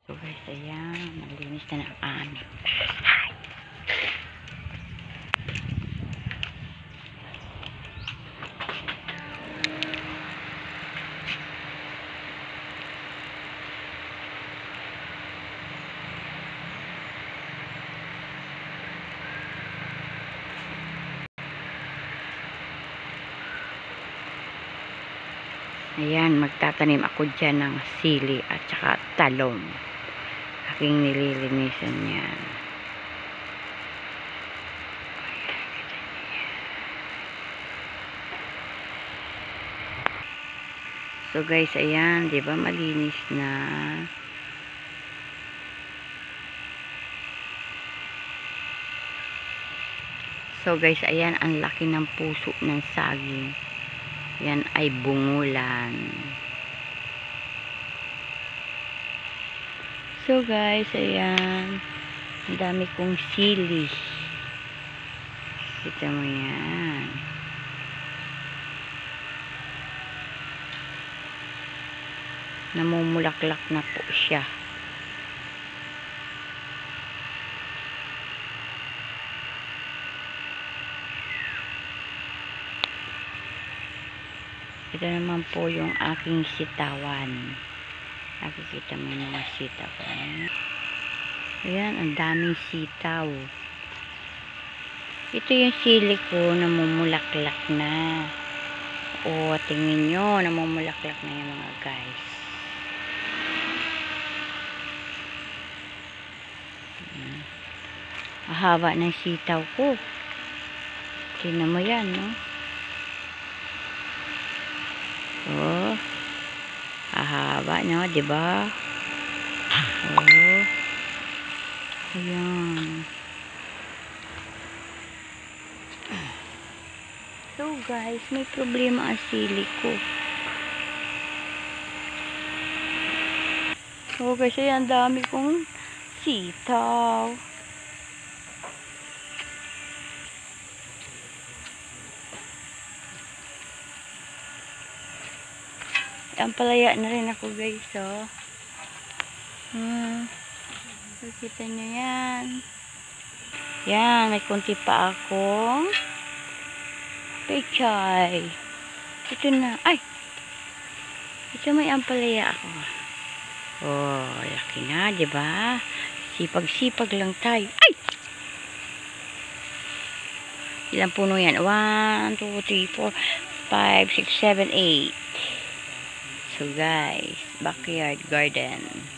So guys, ayan, malinis na ang aming ayan, magtatanim ako dyan ng sili at saka talong. Aking nililinisan yan. So guys, ayan, 'di ba malinis na. So guys, ayan, ang laki ng puso ng saging. Yan ay bungulan. So guys, ayan, ang dami kong sili. Kita mo yan. Namumulaklak na po siya. Ito naman po yung aking sitawan. Nakikita mo yung mga sitawan. Ayan, ang daming sitaw. Ito yung sili ko, namumulaklak na. O, tingin nyo, namumulaklak na yung mga guys. Mahaba ng sitaw ko. Tingnan mo yan, no? Oh, ahaba no, 'di ba? Oh. Ayan. So guys, may problema ang sili ko. So guys, ayan, dami kong sitaw. Ang palaya na rin ako guys, oh. Kita nyo yan. Yan, may kunti pa akong pechay. Ito na. Ay! Ito may ampalaya ako. Oh, laki na, diba? Sipag-sipag lang tayo. Ay! Ilang puno yan? 1, 2, 3, 4, 5, 6, 7, 8. So guys, backyard garden.